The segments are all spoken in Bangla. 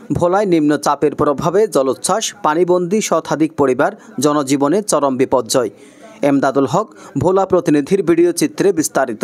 ভোলায় নিম্নচাপের প্রভাবে জলোচ্ছ্বাস, পানিবন্দী শতাধিক পরিবার, জনজীবনে চরম বিপর্যয়। এমদাদুল হক, ভোলা প্রতিনিধির ভিডিও চিত্রে বিস্তারিত।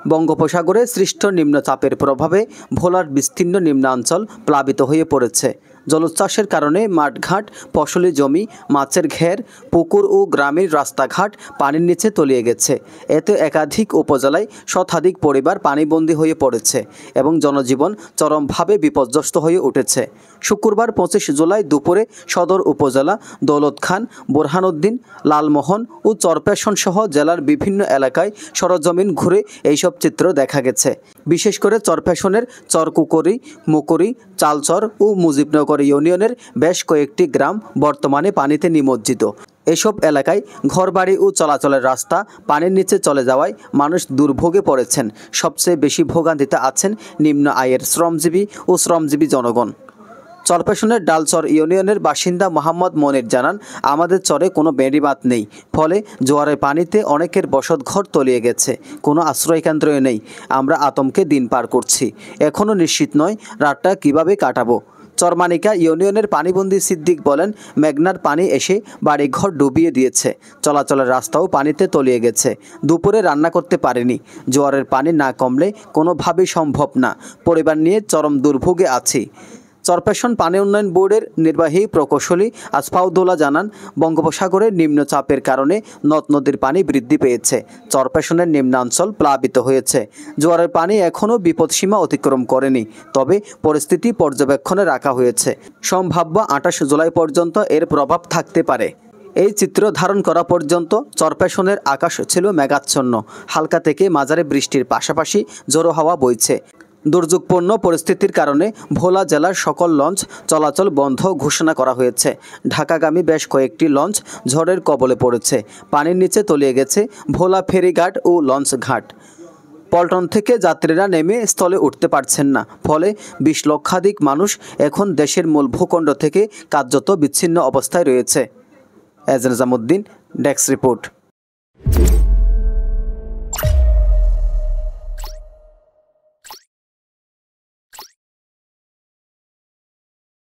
বঙ্গোপসাগরে সৃষ্ট নিম্নচাপের প্রভাবে ভোলার বিস্তীর্ণ নিম্নাঞ্চল প্লাবিত হয়ে পড়েছে। জলোচ্ছ্বাসের কারণে মাঠঘাট, ফসলি জমি, মাছের ঘের, পুকুর ও গ্রামের রাস্তাঘাট পানির নিচে তলিয়ে গেছে। এতে একাধিক উপজেলায় শতাধিক পরিবার পানিবন্দী হয়ে পড়েছে এবং জনজীবন চরমভাবে বিপর্যস্ত হয়ে উঠেছে। শুক্রবার 25 জুলাই দুপুরে সদর উপজেলা, দৌলতখান, বোরহানউদ্দিন, লালমোহন ও চরপেশন সহ জেলার বিভিন্ন এলাকায় সরজমিন ঘুরে এইসব চিত্র দেখা গেছে। বিশেষ করে চরপেশনের চরকুকরি, মুকুরি, চালচর ও মুজিবনগর ইউনিয়নের বেশ কয়েকটি গ্রাম বর্তমানে পানিতে নিমজ্জিত। এসব এলাকায় ঘরবাড়ি ও চলাচলের রাস্তা পানির নিচে চলে যাওয়ায় মানুষ দুর্ভোগে পড়েছেন। সবচেয়ে বেশি ভোগান্তিতে আছেন নিম্ন আয়ের শ্রমজীবী জনগণ। চরপেশনের ডালচর ইউনিয়নের বাসিন্দা মোহাম্মদ মনির জানান, আমাদের চরে কোনো বেড়িবাঁধ নেই, ফলে জোয়ারের পানিতে অনেকের বসতঘর তলিয়ে গেছে, কোনো আশ্রয়কেন্দ্র নেই। আমরা আতঙ্কে দিন পার করছি, এখনও নিশ্চিত নয় রাতটা কিভাবে কাটাবো। চরমানিকা ইউনিয়নের পানিবন্দী সিদ্দিক বলেন, মেঘনার পানি এসে বাড়িঘর ডুবিয়ে দিয়েছে, চলাচলের রাস্তাও পানিতে তলিয়ে গেছে। দুপুরে রান্না করতে পারিনি, জোয়ারের পানি না কমলে কোনোভাবেই সম্ভব না। পরিবার নিয়ে চরম দুর্ভোগে আছি। চরপেশন পানি উন্নয়ন বোর্ডের নির্বাহী প্রকৌশলী আসফাউদ্দৌলা জানান, বঙ্গোপসাগরের নিম্নচাপের কারণে নদ নদীর পানি বৃদ্ধি পেয়েছে। চরপেশনের নিম্নাঞ্চল প্লাবিত হয়েছে। জোয়ারের পানি এখনও বিপদসীমা অতিক্রম করেনি, তবে পরিস্থিতি পর্যবেক্ষণে রাখা হয়েছে। সম্ভাব্য 28 জুলাই পর্যন্ত এর প্রভাব থাকতে পারে। এই চিত্র ধারণ করা পর্যন্ত চরপেশনের আকাশ ছিল মেঘাচ্ছন্ন। হালকা থেকে মাঝারি বৃষ্টির পাশাপাশি ঝোড়ো হাওয়া বইছে। দুর্যোগপূর্ণ পরিস্থিতির কারণে ভোলা জেলার সকল লঞ্চ চলাচল বন্ধ ঘোষণা করা হয়েছে। ঢাকাগামী বেশ কয়েকটি লঞ্চ ঝড়ের কবলে পড়েছে। পানির নিচে তলিয়ে গেছে ভোলা ফেরিঘাট ও লঞ্চ ঘাট। পল্টন থেকে যাত্রীরা নেমে স্থলে উঠতে পারছেন না, ফলে 20 লক্ষাধিক মানুষ এখন দেশের মূল ভূখণ্ড থেকে কার্যত বিচ্ছিন্ন অবস্থায় রয়েছে। এজেন নিজামুদ্দিন, ডেস্ক রিপোর্ট।